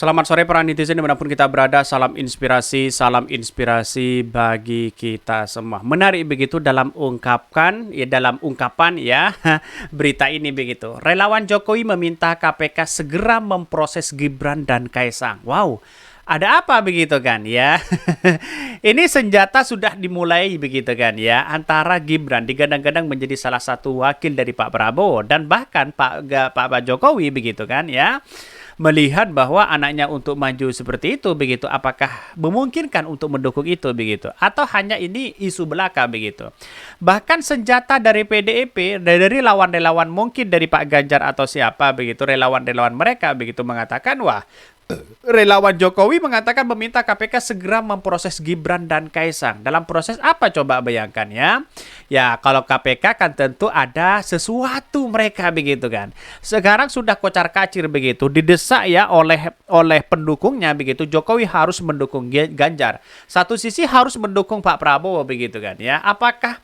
Selamat sore para netizen dimanapun kita berada, salam inspirasi bagi kita semua. Menarik begitu dalam ungkapan ya berita ini begitu. Relawan Jokowi meminta KPK segera memproses Gibran dan Kaisang. Wow, ada apa begitu kan ya? Ini senjata sudah dimulai begitu kan ya, antara Gibran digadang-gadang menjadi salah satu wakil dari Pak Prabowo dan bahkan Pak Jokowi begitu kan ya, melihat bahwa anaknya untuk maju seperti itu begitu, apakah memungkinkan untuk mendukung itu begitu, atau hanya ini isu belaka begitu. Bahkan senjata dari PDIP, dari relawan-relawan mungkin dari Pak Ganjar atau siapa begitu, relawan-relawan mereka begitu mengatakan, wah, relawan Jokowi mengatakan meminta KPK segera memproses Gibran dan Kaisang. Dalam proses apa coba bayangkan ya? Ya kalau KPK kan tentu ada sesuatu mereka begitu kan. Sekarang sudah kocar-kacir begitu, didesak ya oleh pendukungnya begitu. Jokowi harus mendukung Ganjar. Satu sisi harus mendukung Pak Prabowo begitu kan ya. Apakah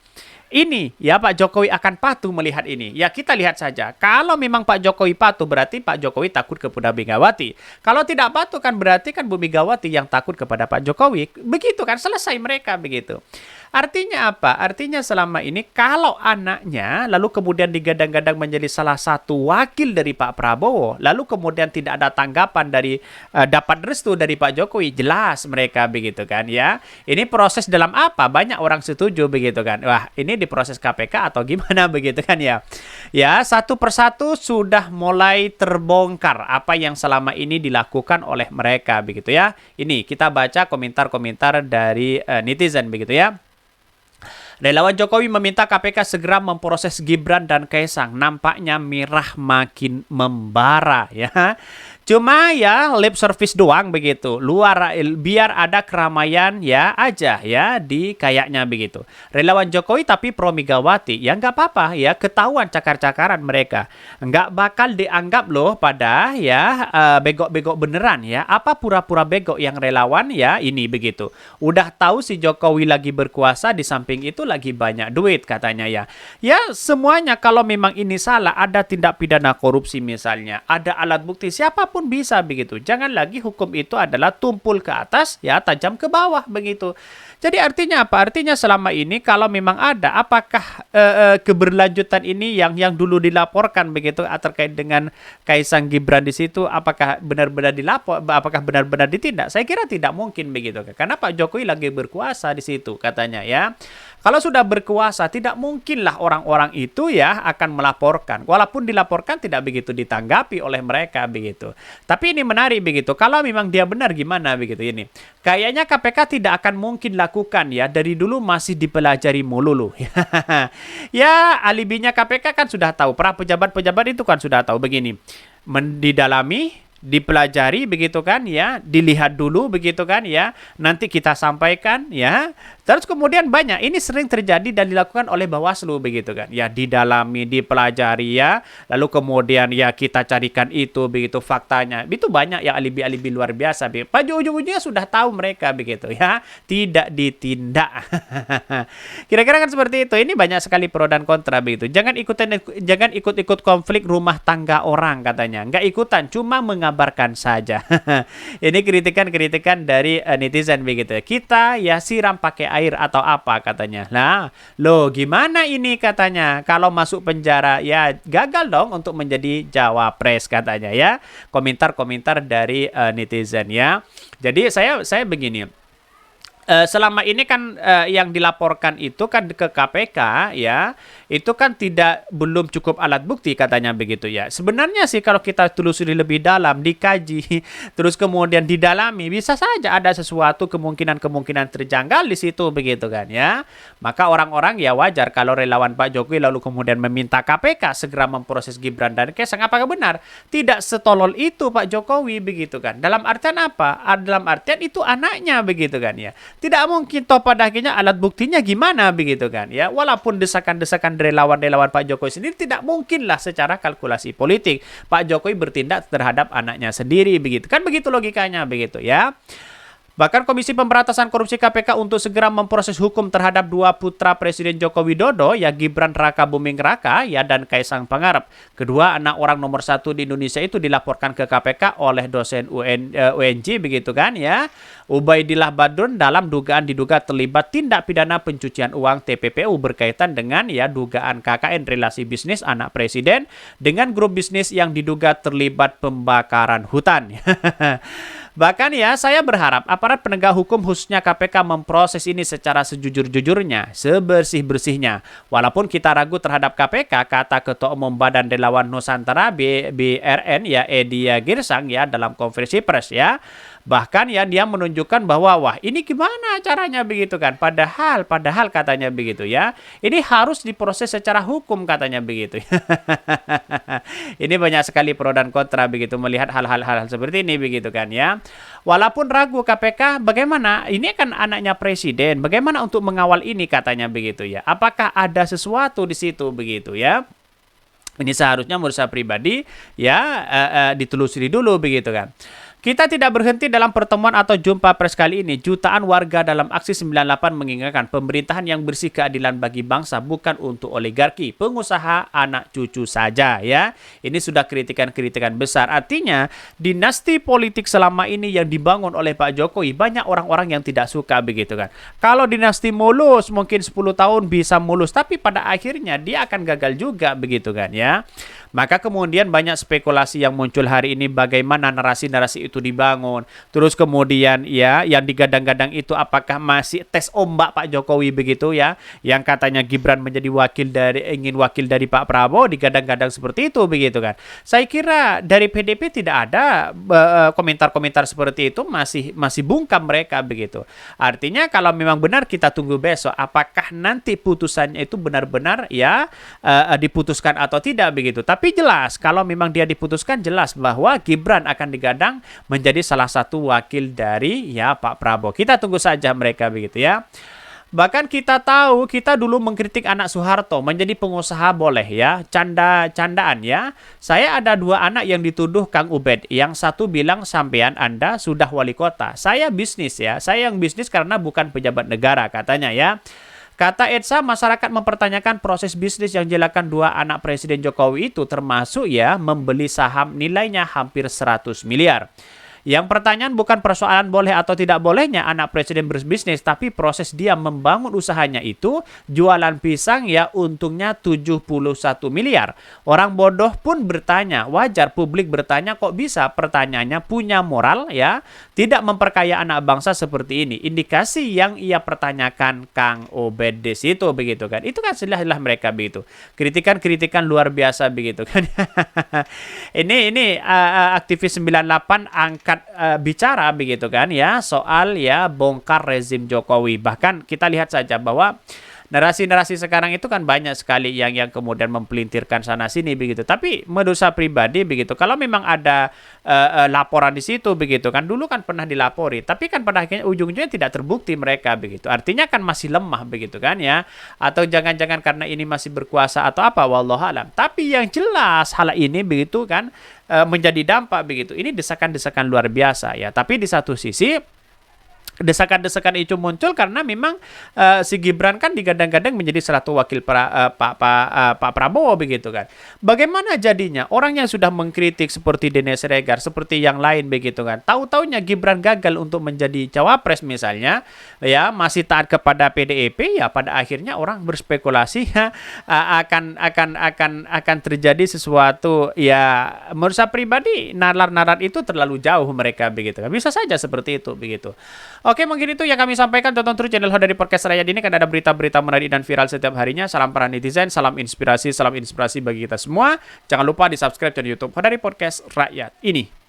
ini ya Pak Jokowi akan patuh melihat ini? Ya kita lihat saja. Kalau memang Pak Jokowi patuh berarti Pak Jokowi takut kepada Megawati. Kalau tidak patuh kan berarti kan Bu Megawati yang takut kepada Pak Jokowi. Begitu kan, selesai mereka begitu. Artinya apa? Artinya selama ini kalau anaknya lalu kemudian digadang-gadang menjadi salah satu wakil dari Pak Prabowo, lalu kemudian tidak ada tanggapan dari dapat restu dari Pak Jokowi, jelas mereka begitu kan ya. Ini proses dalam apa? Banyak orang setuju begitu kan. Wah, ini diproses KPK atau gimana begitu kan ya. Ya, satu persatu sudah mulai terbongkar apa yang selama ini dilakukan oleh mereka begitu ya. Ini kita baca komentar-komentar dari netizen begitu ya. Relawan Jokowi meminta KPK segera memproses Gibran dan Kaisang. Nampaknya merah makin membara ya. Cuma ya lip service doang begitu. Biar ada keramaian ya aja ya di kayaknya begitu. Relawan Jokowi tapi pro Megawati. Ya nggak apa-apa ya, ketahuan cakar-cakaran mereka. Nggak bakal dianggap loh pada ya begok-begok beneran ya. Apa pura-pura begok yang relawan ya ini begitu. Udah tahu si Jokowi lagi berkuasa, di samping itu lagi banyak duit katanya ya. Ya semuanya kalau memang ini salah, ada tindak pidana korupsi misalnya, ada alat bukti, siapapun bisa begitu. Jangan lagi hukum itu adalah tumpul ke atas ya tajam ke bawah begitu. Jadi artinya apa? Artinya selama ini kalau memang ada, apakah keberlanjutan ini yang dulu dilaporkan begitu terkait dengan Kaisang Gibran di situ, apakah benar-benar dilapor, apakah benar-benar ditindak? Saya kira tidak mungkin begitu. Karena Pak Jokowi lagi berkuasa di situ katanya ya. Kalau sudah berkuasa, tidak mungkinlah orang-orang itu ya akan melaporkan. Walaupun dilaporkan tidak begitu ditanggapi oleh mereka begitu. Tapi ini menarik begitu. Kalau memang dia benar gimana begitu ini. Kayaknya KPK tidak akan mungkin lakukan ya. Dari dulu masih dipelajari melulu. Ya alibinya KPK kan sudah tahu. Para pejabat-pejabat itu kan sudah tahu begini. Didalami, dipelajari begitu kan ya, dilihat dulu begitu kan ya, nanti kita sampaikan ya. Terus kemudian banyak ini sering terjadi dan dilakukan oleh Bawaslu begitu kan ya, didalami, dipelajari ya, lalu kemudian ya kita carikan itu begitu faktanya. Itu banyak ya alibi-alibi luar biasa begitu. Pada ujung-ujungnya sudah tahu mereka begitu ya, tidak ditindak. Kira-kira kan seperti itu. Ini banyak sekali pro dan kontra begitu. Jangan ikut-ikut konflik rumah tangga orang katanya. Nggak ikutan, cuma mengabarkan saja. Ini kritikan-kritikan dari netizen begitu. Kita ya siram pakai air atau apa katanya. Nah, loh gimana ini katanya? Kalau masuk penjara ya gagal dong untuk menjadi cawapres katanya ya. Komentar-komentar dari netizen ya. Jadi saya begini. Selama ini kan yang dilaporkan itu kan ke KPK ya, itu kan belum cukup alat bukti katanya begitu ya. Sebenarnya sih kalau kita telusuri lebih dalam, dikaji, terus kemudian didalami, bisa saja ada sesuatu kemungkinan terjanggal di situ begitu kan ya. Maka orang-orang ya wajar kalau relawan Pak Jokowi lalu kemudian meminta KPK segera memproses Gibran dan Kaisang. Apakah benar? Tidak setolol itu Pak Jokowi begitu kan. Dalam artian apa? Dalam artian itu anaknya begitu kan ya. Tidak mungkin toh pada akhirnya alat buktinya gimana begitu kan ya. Walaupun desakan-desakan relawan-relawan Pak Jokowi sendiri, tidak mungkinlah secara kalkulasi politik Pak Jokowi bertindak terhadap anaknya sendiri begitu. Kan begitu logikanya begitu ya. Bahkan Komisi Pemberantasan Korupsi KPK untuk segera memproses hukum terhadap dua putra Presiden Joko Widodo, ya Gibran Raka Buming Raka ya dan Kaisang Pangarep. Kedua anak orang nomor satu di Indonesia itu dilaporkan ke KPK oleh dosen UNJ begitu kan ya. Ubaidillah Badrun dalam diduga terlibat tindak pidana pencucian uang TPPU berkaitan dengan ya dugaan KKN relasi bisnis anak presiden dengan grup bisnis yang diduga terlibat pembakaran hutan. Bahkan ya, saya berharap aparat penegak hukum khususnya KPK memproses ini secara sejujur-jujurnya, sebersih-bersihnya. Walaupun kita ragu terhadap KPK, kata Ketua Umum Badan Relawan Nusantara BRN ya Edia Girsang ya dalam konferensi pers ya. Bahkan ya dia menunjukkan bahwa wah ini gimana caranya begitu kan. Padahal katanya begitu ya. Ini harus diproses secara hukum katanya begitu. Ini banyak sekali pro dan kontra begitu melihat hal-hal seperti ini begitu kan ya. Walaupun ragu KPK bagaimana? Ini kan anaknya presiden. Bagaimana untuk mengawal ini katanya begitu ya. Apakah ada sesuatu di situ begitu ya? Ini seharusnya menurut saya pribadi ya ditelusuri dulu begitu kan. Kita tidak berhenti dalam pertemuan atau jumpa pers kali ini. Jutaan warga dalam aksi 98 mengingatkan pemerintahan yang bersih keadilan bagi bangsa bukan untuk oligarki, pengusaha, anak cucu saja ya. Ini sudah kritikan-kritikan besar. Artinya dinasti politik selama ini yang dibangun oleh Pak Jokowi banyak orang-orang yang tidak suka begitu kan. Kalau dinasti mulus mungkin 10 tahun bisa mulus tapi pada akhirnya dia akan gagal juga begitu kan ya. Maka kemudian banyak spekulasi yang muncul hari ini bagaimana narasi-narasi itu dibangun. Terus kemudian ya yang digadang-gadang itu apakah masih tes ombak Pak Jokowi begitu ya. Yang katanya Gibran menjadi ingin wakil dari Pak Prabowo digadang-gadang seperti itu begitu kan. Saya kira dari PDP tidak ada komentar-komentar seperti itu masih bungkam mereka begitu. Artinya kalau memang benar kita tunggu besok apakah nanti putusannya itu benar-benar ya diputuskan atau tidak begitu. Tapi jelas kalau memang dia diputuskan jelas bahwa Gibran akan digadang menjadi salah satu wakil dari ya Pak Prabowo. Kita tunggu saja mereka begitu ya. Bahkan kita tahu kita dulu mengkritik anak Soeharto menjadi pengusaha boleh ya, candaan ya. Saya ada dua anak yang dituduh Kang Ubed. Yang satu bilang sampean Anda sudah wali kota. Saya bisnis ya. Saya yang bisnis karena bukan pejabat negara katanya ya. Kata Edsa, masyarakat mempertanyakan proses bisnis yang dilakukan dua anak Presiden Jokowi itu termasuk ya membeli saham nilainya hampir 100 miliar. Yang pertanyaan bukan persoalan boleh atau tidak bolehnya anak presiden berbisnis, tapi proses dia membangun usahanya itu jualan pisang ya untungnya 71 miliar. Orang bodoh pun bertanya, wajar publik bertanya kok bisa, pertanyaannya punya moral ya, tidak memperkaya anak bangsa seperti ini. Indikasi yang ia pertanyakan Kang Obed di situ begitu kan. Itu kan jelas-jelas mereka begitu. Kritikan-kritikan luar biasa begitu kan. Ini aktivis 98 angkat bicara begitu kan ya soal ya bongkar rezim Jokowi. Bahkan kita lihat saja bahwa narasi-narasi sekarang itu kan banyak sekali yang kemudian mempelintirkan sana sini begitu. Tapi menurut saya pribadi begitu, kalau memang ada laporan di situ begitu kan, dulu kan pernah dilapori, tapi kan pada akhirnya ujung-ujungnya tidak terbukti mereka begitu. Artinya kan masih lemah begitu kan ya. Atau jangan-jangan karena ini masih berkuasa atau apa, wallahualam. Tapi yang jelas hal ini begitu kan menjadi dampak begitu. Ini desakan-desakan luar biasa ya. Tapi di satu sisi desakan-desakan itu muncul karena memang si Gibran kan digadang-gadang menjadi salah satu wakil Pak Prabowo begitu kan. Bagaimana jadinya orang yang sudah mengkritik seperti Denny Siregar, seperti yang lain begitu kan, tahu-taunya Gibran gagal untuk menjadi cawapres misalnya, ya masih taat kepada PDIP, ya pada akhirnya orang berspekulasi ya, akan terjadi sesuatu ya menurut saya pribadi nalar-nalar itu terlalu jauh mereka begitu kan. Bisa saja seperti itu begitu. Oke, mungkin itu yang kami sampaikan. Tonton terus channel dari Podcast Rakyat ini, kan ada berita-berita menarik dan viral setiap harinya. Salam para netizen, salam inspirasi bagi kita semua. Jangan lupa di subscribe channel YouTube dari Podcast Rakyat ini.